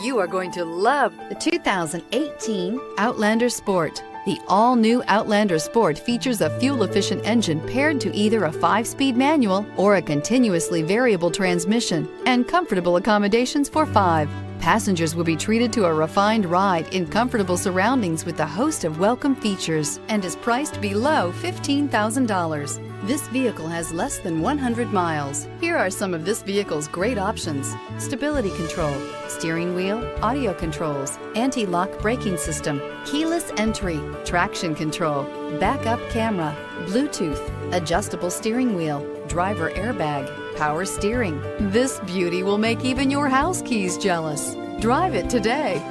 You are going to love the 2018 Outlander Sport. The all-new Outlander Sport features a fuel-efficient engine paired to either a 5-speed manual or a continuously variable transmission and comfortable accommodations for 5. Passengers will be treated to a refined ride in comfortable surroundings with a host of welcome features and is priced below $15,000. This vehicle has less than 100 miles. Here are some of this vehicle's great options: stability control, steering wheel audio controls, anti-lock braking system, keyless entry, traction control, backup camera, Bluetooth, adjustable steering wheel, driver airbag, power steering. This beauty will make even your house keys jealous. Drive it today.